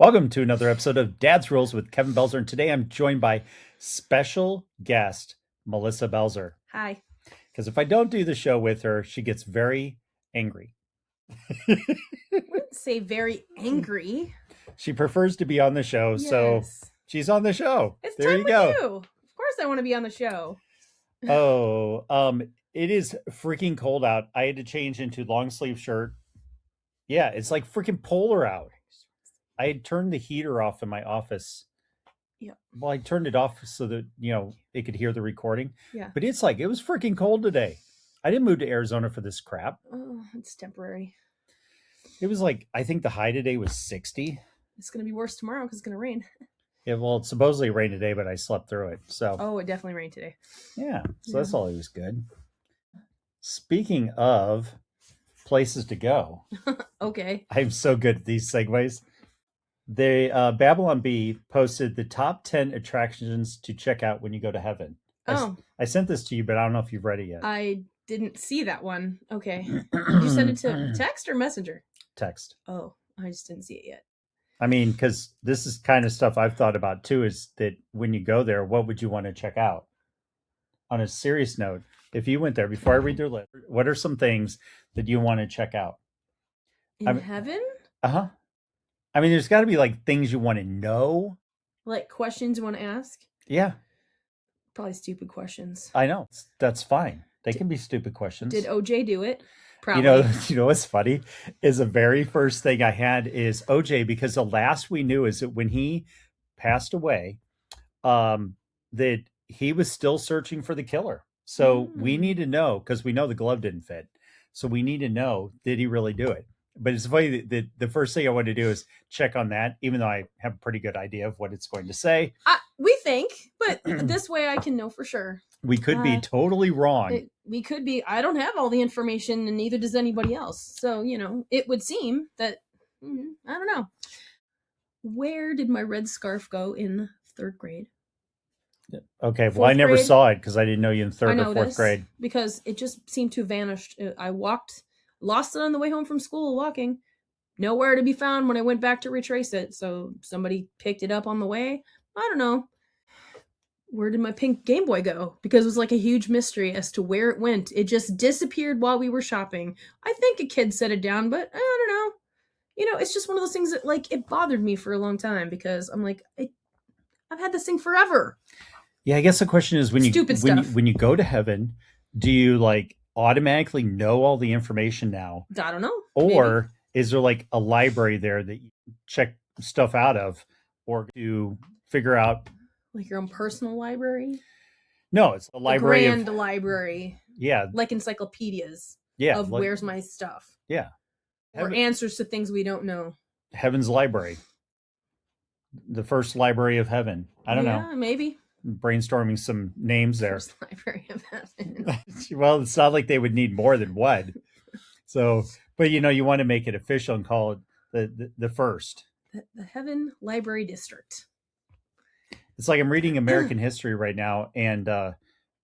Welcome to another episode of Dad's Rules with Kevin Belzer, and today I'm joined by special guest Melissa Belzer. Hi. Because if I don't do the show with her, she gets very angry. I wouldn't say very angry. She prefers to be on the show, so she's on the show. It's there time you with go. you. Of course I want to be on the show. It is freaking cold out. I had to change into long sleeve shirt. Yeah, it's like freaking polar out. I had turned the heater off in my office. Yeah. Well, I turned it off so that, it could hear the recording. Yeah. But it's like, it was freaking cold today. I didn't move to Arizona for this crap. Oh, it's temporary. It was like, I think the high today was 60. It's going to be worse tomorrow because it's going to rain. Yeah, well, it supposedly rained today, but I slept through it. So. Oh, it definitely rained today. Yeah. So that's always good. Speaking of places to go. Okay. I'm so good at these segues. Babylon Bee posted the top 10 attractions to check out when you go to heaven. I sent this to you, but I don't know if you've read it yet. I didn't see that one. Okay. Did you send it to text or messenger? Text. Oh, I just didn't see it yet. I mean, because this is kind of stuff I've thought about too, is that when you go there, what would you want to check out? On a serious note, if you went there, before I read their list, what are some things that you want to check out? In heaven? Uh-huh. I mean, there's got to be like things you want to know. Like questions you want to ask? Yeah. Probably stupid questions. I know. That's fine. They can be stupid questions. Did OJ do it? Probably. You know what's funny is the very first thing I had is OJ, because the last we knew is that when he passed away, that he was still searching for the killer. So we need to know, because we know the glove didn't fit. So we need to know, did he really do it? But it's funny that the first thing I want to do is check on that, even though I have a pretty good idea of what it's going to say. We think, but this way I can know for sure. We could be totally wrong. We could be. I don't have all the information, and neither does anybody else. So, it would seem that, I don't know. Where did my red scarf go in third grade? Okay, well, I never saw it because I didn't know you in third or fourth grade. Because it just seemed to have vanished. I lost it on the way home from school walking. Nowhere to be found when I went back to retrace it. So somebody picked it up on the way. I don't know. Where did my pink Game Boy go? Because it was like a huge mystery as to where it went. It just disappeared while we were shopping. I think a kid set it down, but I don't know. It's just one of those things that, like, it bothered me for a long time because I'm like, I've had this thing forever. Yeah, I guess the question is when you go to heaven, do you like automatically know all the information now? I don't know. Or is there like a library there that you check stuff out of, or to figure out like your own personal library? No, it's a library. A grand library. Yeah. Like encyclopedias. Yeah. Of where's my stuff. Yeah. Or answers to things we don't know. Heaven's library. The first library of heaven. I don't know. Yeah, maybe. Brainstorming some names there. First library of heaven. Well, it's not like they would need more than one. So, but you want to make it official and call it the first. The Heaven Library District. It's like I'm reading American history right now, and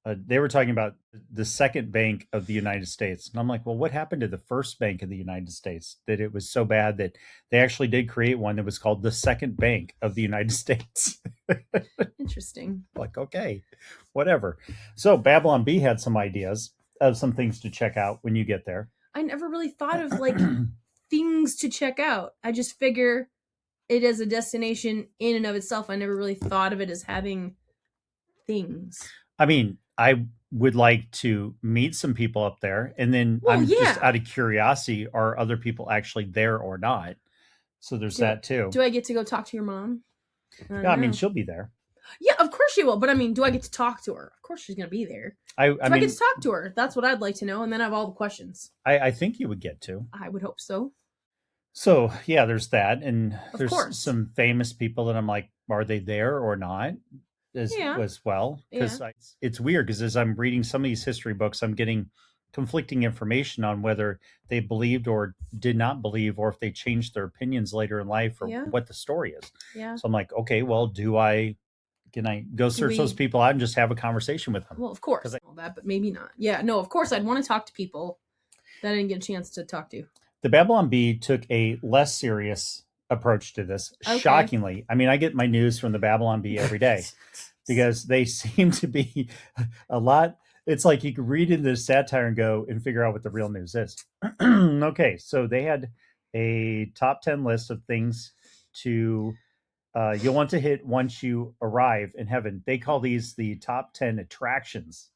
they were talking about the second bank of the United States. And I'm like, well, what happened to the first bank of the United States? That it was so bad that they actually did create one that was called the second bank of the United States. Interesting. Like, okay, whatever. So Babylon Bee had some ideas of some things to check out when you get there. I never really thought of like things to check out. I just figure it as a destination in and of itself. I never really thought of it as having things. I mean, I would like to meet some people up there, and then just out of curiosity, are other people actually there or not? So there's that too. Do I get to go talk to your mom? I mean, she'll be there. Yeah, of course she will. But I mean, do I get to talk to her? Of course she's going to be there. I get to talk to her? That's what I'd like to know. And then I have all the questions. I think you would get to. I would hope so. So, yeah, there's that. And there's some famous people that I'm like, are they there or not? As well. Because it's weird because as I'm reading some of these history books, I'm getting conflicting information on whether they believed or did not believe, or if they changed their opinions later in life, or what the story is. Yeah. So I'm like, okay, well, can I go search those people out and just have a conversation with them? Well, of course, all that, but maybe not. Yeah, no, of course, I'd want to talk to people that I didn't get a chance to talk to. The Babylon Bee took a less serious approach to this. Okay. Shockingly, I mean, I get my news from the Babylon Bee every day because they seem to be a lot. It's like you could read into the satire and go and figure out what the real news is. Okay, so they had a top 10 list of things to you'll want to hit once you arrive in heaven. They call these the top 10 attractions.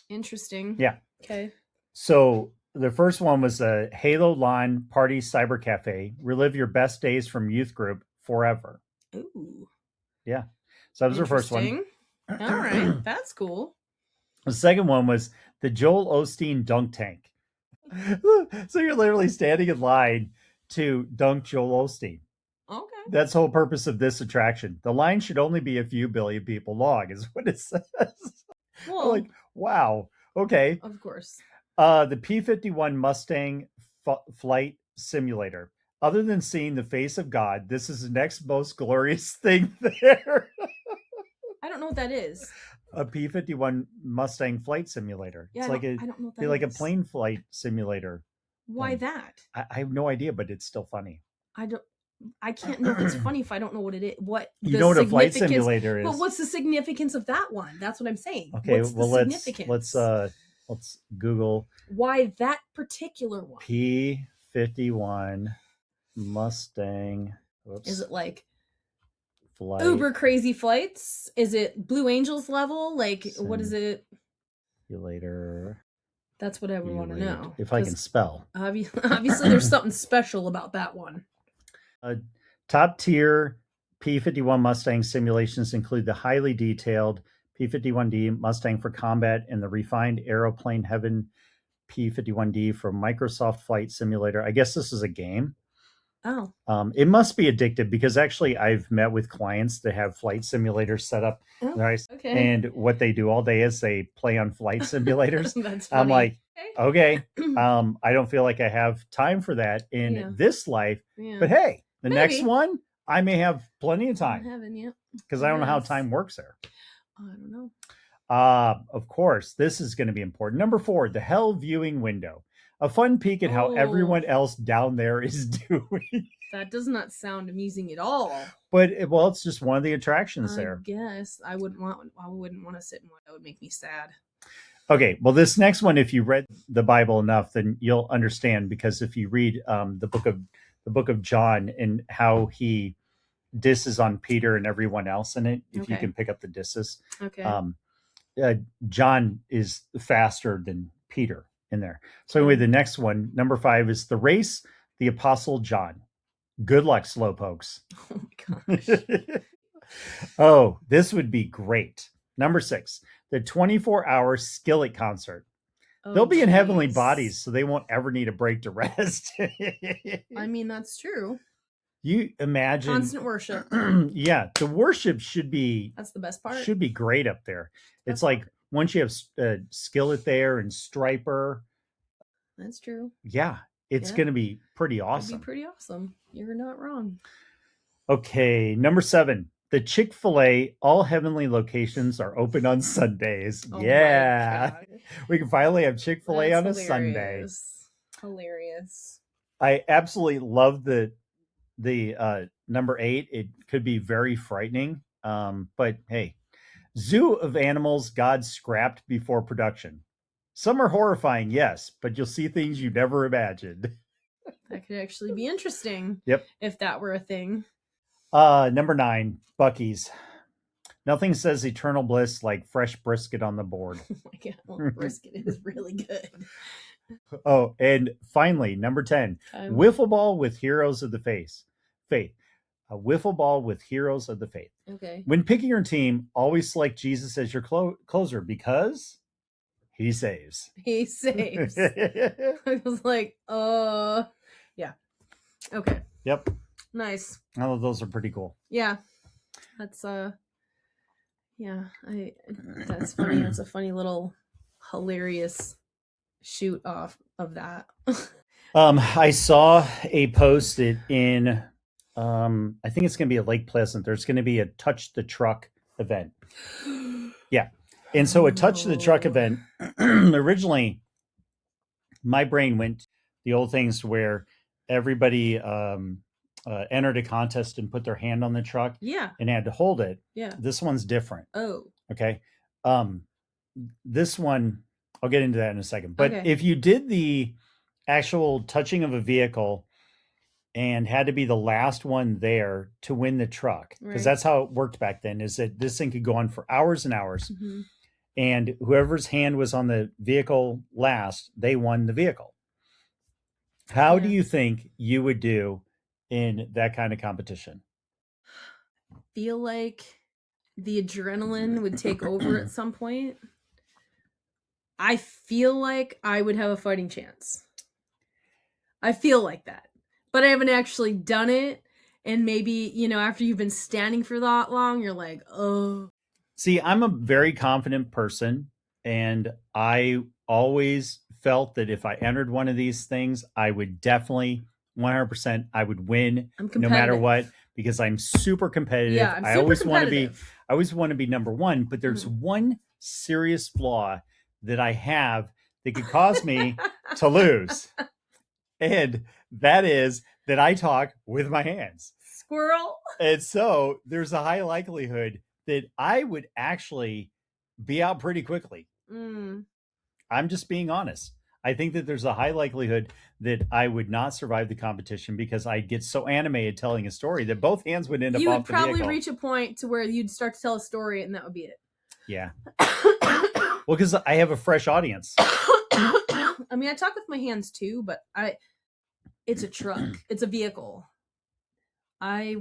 Interesting. Yeah. Okay. So the first one was a Halo Lawn Party Cyber Cafe. Relive your best days from youth group forever. Ooh. Yeah. So that was the first one. All right. That's cool. The second one was the Joel Osteen dunk tank. So you're literally standing in line to dunk Joel Osteen. Okay. That's the whole purpose of this attraction. The line should only be a few billion people long, is what it says. Well, I'm like, wow. Okay. of course. The P-51 Mustang flight simulator. Other than seeing the face of God, this is the next most glorious thing there. I don't know what that is. A P-51 Mustang flight simulator. Yeah, it's like I don't know what that like a is. plane flight simulator. Why that? I have no idea, but it's still funny. I can't know if it's funny if I don't know what it is. What You know what a flight simulator is? But what's the significance of that one? That's what I'm saying. Okay, what's well let's Google why that particular one. P-51 Mustang. Whoops. Is it like flight uber crazy flights? Is it Blue Angels level? Like what is it? Simulator. That's what I would want to know. If I can spell. Obviously, there's something special about that one. Top tier P-51 Mustang simulations include the highly detailed P-51D Mustang for combat and the refined Aeroplane Heaven P-51D from Microsoft Flight Simulator. I guess this is a game. Oh. It must be addictive because actually I've met with clients that have flight simulators set up. Oh, right? Okay. And what they do all day is they play on flight simulators. That's funny. I'm like, okay, I don't feel like I have time for that in this life. Yeah. But hey, the next one, I may have plenty of time. Heaven, yeah. Because I don't know how time works there. I don't know. Of course, this is going to be important. Number 4, the hell viewing window. A fun peek at how everyone else down there is doing. That does not sound amusing at all. But well, it's just one of the attractions there. I guess I wouldn't want to sit in one. That would make me sad. Okay, well, this next one, if you read the Bible enough, then you'll understand. Because if you read the book of John and how he disses on Peter and everyone else in it, if you can pick up the disses, John is faster than Peter in there. So anyway, the next one, number 5, is the race, the Apostle John. Good luck, slowpokes. Oh my gosh. Oh, this would be great. Number 6, the 24-hour Skillet concert. They'll be in heavenly bodies, so they won't ever need a break to rest. I mean, that's true. You imagine constant worship. Yeah, the worship should be. That's the best part. Should be great up there. It's like once you have Skillet there and Striper. That's true. Yeah, it's going to be pretty awesome. It'd be pretty awesome. You're not wrong. Okay, number 7. The Chick-fil-A all heavenly locations are open on Sundays. Oh yeah. We can finally have Chick-fil-A on a Sunday. Hilarious. I absolutely love the number 8. It could be very frightening. But hey, zoo of animals God scrapped before production. Some are horrifying, yes, but you'll see things you never imagined. That could actually be interesting. Yep. If that were a thing. Number 9, Buc-ee's. Nothing says eternal bliss like fresh brisket on the board. Oh my God, well, brisket is really good. Oh, and finally, number 10, wiffle ball with heroes of the faith. A wiffle ball with heroes of the faith. Okay. When picking your team, always select Jesus as your closer because he saves. He saves. I was like, yeah. Okay. Yep. Nice. All of those are pretty cool. Yeah. That's yeah, that's funny. That's a funny little hilarious shoot off of that. I saw a post in I think it's going to be at Lake Pleasant. There's going to be a Touch the Truck event. Yeah. And so a Touch the Truck event, originally my brain went the old things where everybody entered a contest and put their hand on the truck Yeah. and had to hold it. Yeah. This one's different. Oh. Okay. This one, I'll get into that in a second. But Okay. if you did the actual touching of a vehicle and had to be the last one there to win the truck, because Right. that's how it worked back then, is that this thing could go on for hours and hours. Mhm. And whoever's hand was on the vehicle last, they won the vehicle. How do Yeah. you think you would do in that kind of competition? Feel like the adrenaline would take over at some point. I feel like I would have a fighting chance. I feel like that. But I haven't actually done it. And maybe, after you've been standing for that long, you're like, oh. See, I'm a very confident person, and I always felt that if I entered one of these things, I would definitely 100% I would win no matter what, because I'm super competitive. Yeah, I'm I super always want to be competitive. I always want to be number one, but there's one serious flaw that I have that could cause me to lose. And that is that I talk with my hands. Squirrel. And so there's a high likelihood that I would actually be out pretty quickly. I'm just being honest. I think that there's a high likelihood that I would not survive the competition because I'd get so animated telling a story that both hands would end up You off would the vehicle. probably reach a point to where you'd start to tell a story and that would be it. Yeah. Well, because I have a fresh audience. I mean, I talk with my hands too, but it's a truck. It's a vehicle. I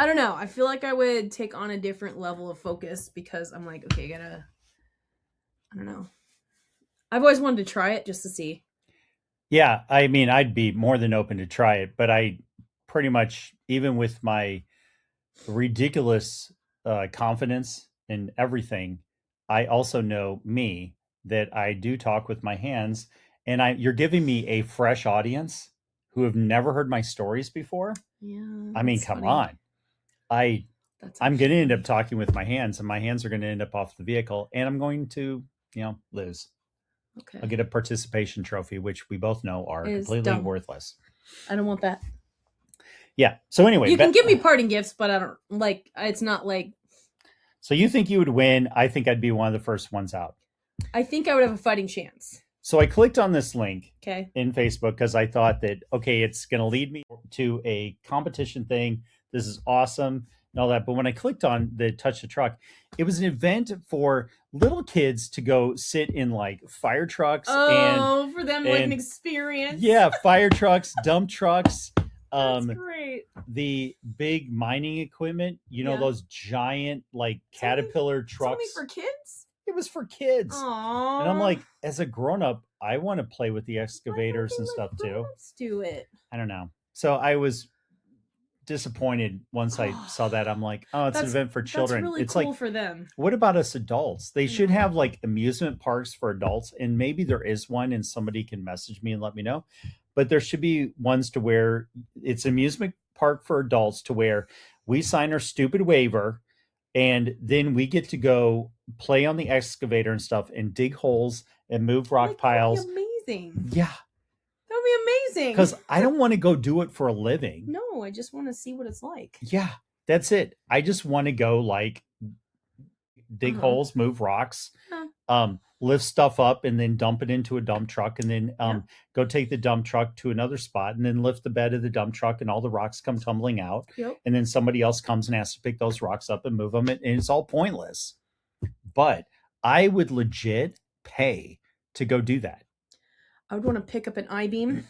don't know. I feel like I would take on a different level of focus because I'm like, okay, I don't know. I've always wanted to try it just to see. Yeah, I mean, I'd be more than open to try it, but I pretty much, even with my ridiculous confidence in everything, I also know me that I do talk with my hands, and you're giving me a fresh audience who have never heard my stories before. Yeah. I mean, come on. I'm going to end up talking with my hands, and my hands are going to end up off the vehicle, and I'm going to, lose. Okay. I'll get a participation trophy, which we both know are completely worthless. I don't want that. Yeah. So anyway, you can give me parting gifts, but I don't like. It's not like. So you think you would win? I think I'd be one of the first ones out. I think I would have a fighting chance. So I clicked on this link Okay. in Facebook because I thought that, okay, it's going to lead me to a competition thing. This is awesome and all that. But when I clicked on the Touch the Truck, it was an event for little kids to go sit in like fire trucks. Oh, for them like an experience. Yeah, fire trucks, dump trucks. That's great. The big mining equipment, those giant like Caterpillar trucks. It's only for kids? It was for kids. Aww. And I'm like, as a grown-up, I want to play with the excavators and stuff too. Let's do it. I don't know. So I was disappointed once I saw that. I'm like, oh, it's an event for children. That's really it's cool like, for them. What about us adults? They should have like amusement parks for adults, and maybe there is one, and somebody can message me and let me know. But there should be ones to where it's amusement park for adults to where we sign our stupid waiver, and then we get to go play on the excavator and stuff and dig holes and move rock piles. That would be amazing. Yeah. That would be amazing. Because I don't want to go do it for a living. No, I just want to see what it's like. Yeah, that's it. I just want to go like dig holes, move rocks, lift stuff up and then dump it into a dump truck, and then go take the dump truck to another spot and then lift the bed of the dump truck and all the rocks come tumbling out. Yep. And then somebody else comes and has to pick those rocks up and move them. And it's all pointless. But I would legit pay to go do that. I would want to pick up an I-beam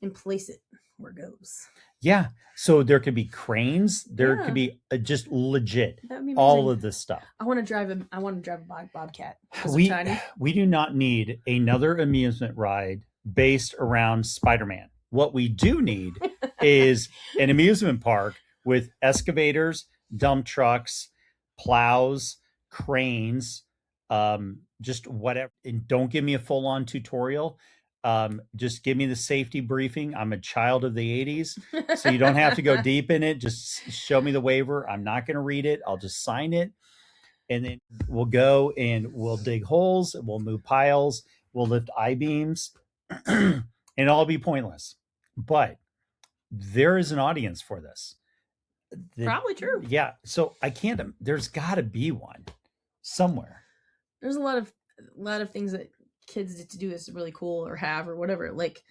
and place it where it goes. Yeah. So there could be cranes. There could be just legit all of this stuff. I want to drive a bobcat. We do not need another amusement ride based around Spider-Man. What we do need is an amusement park with excavators, dump trucks, plows, cranes, just whatever. And don't give me a full-on tutorial. Just give me the safety briefing. I'm a child of the 80s, so you don't have to go deep in it. Just show me the waiver. I'm not going to read it. I'll just sign it. And then we'll go and we'll dig holes. We'll move piles. We'll lift I-beams and it'll all be pointless. But there is an audience for this. Probably true. Yeah. So I can't, there's got to be one somewhere. There's a lot of things that kids get to do that's really cool or have or whatever. Like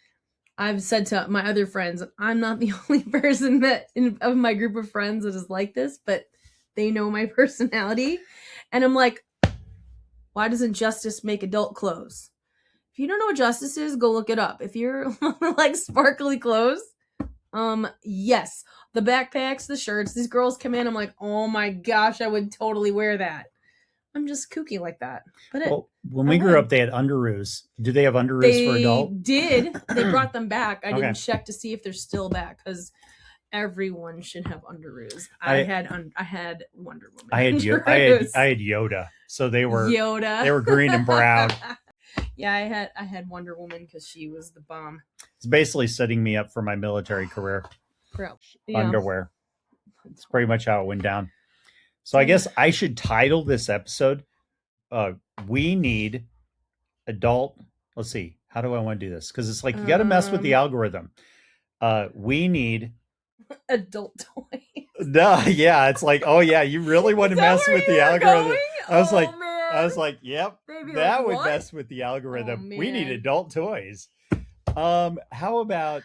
I've said to my other friends, I'm not the only person of my group of friends that is like this, but they know my personality. And I'm like, why doesn't Justice make adult clothes? If you don't know what Justice is, go look it up. If you're like sparkly clothes, yes. The backpacks, the shirts, these girls come in, I'm like, oh my gosh, I would totally wear that. I'm just kooky like that. But well, when we grew up, they had underoos. Do they have underoos for adult? They did. They brought them back. I Okay. didn't check to see if they're still back because everyone should have underoos. I had Wonder Woman. I had Yoda. So they were Yoda. They were green and brown. Yeah, I had Wonder Woman because she was the bomb. It's basically setting me up for my military career. Yeah. Underwear. It's pretty much how it went down. So I guess I should title this episode, We Need Adult. Let's see. How do I want to do this? Because it's like, you got to mess with the algorithm. We need adult toys. No, yeah. It's like, oh yeah, you really want to mess with the algorithm. I was like, yep, that would mess with the algorithm. We need adult toys. How about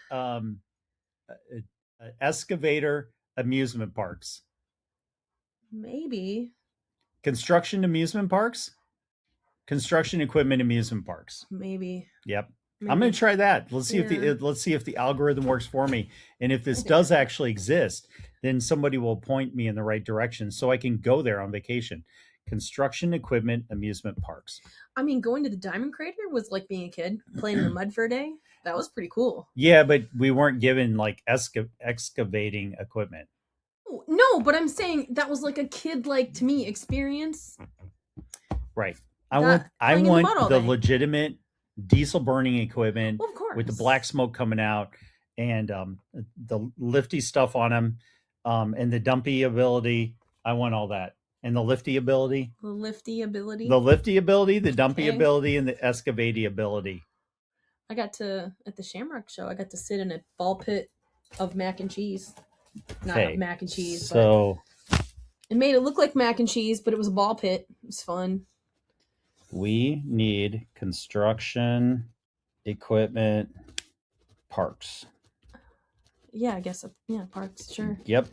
excavator amusement parks? Maybe. Construction amusement parks? Construction equipment amusement parks. Maybe. Yep. Maybe. I'm going to try that. Let's see if the algorithm works for me. And if this does actually exist, then somebody will point me in the right direction so I can go there on vacation. Construction equipment amusement parks. I mean, going to the Diamond Crater was like being a kid, playing in the mud for a day. That was pretty cool. Yeah, but we weren't given like excavating equipment. No, but I'm saying that was like a kid, like, to me, experience. Right. I want the legitimate diesel burning equipment with the black smoke coming out and the lifty stuff on them and the dumpy ability. I want all that. And the lifty ability. The lifty ability. The lifty ability, the dumpy ability, and the excavating ability. I got to, at the Shamrock show, I got to sit in a ball pit of mac and cheese. Not of mac and cheese, so but it made it look like mac and cheese, but it was a ball pit. It was fun. We need construction equipment parks. Yeah, I guess. Yeah, parks, sure. Yep.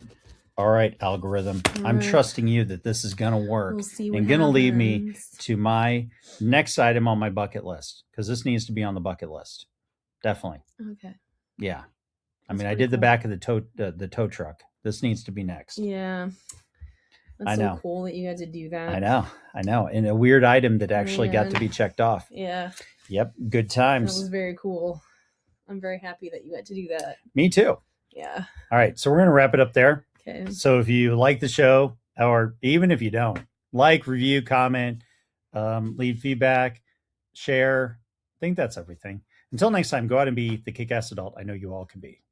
All right, algorithm. All I'm trusting you that this is going to work. We'll see and going to lead me to my next item on my bucket list because this needs to be on the bucket list. Definitely. Okay. Yeah. I mean, I did the back of the tow truck. This needs to be next. Yeah. That's so cool that you had to do that. I know. And a weird item that actually got to be checked off. Yeah. Yep. Good times. That was very cool. I'm very happy that you got to do that. Me too. Yeah. All right. So we're going to wrap it up there. Okay. So if you like the show, or even if you don't, like, review, comment, leave feedback, share. I think that's everything. Until next time, go out and be the kick-ass adult I know you all can be.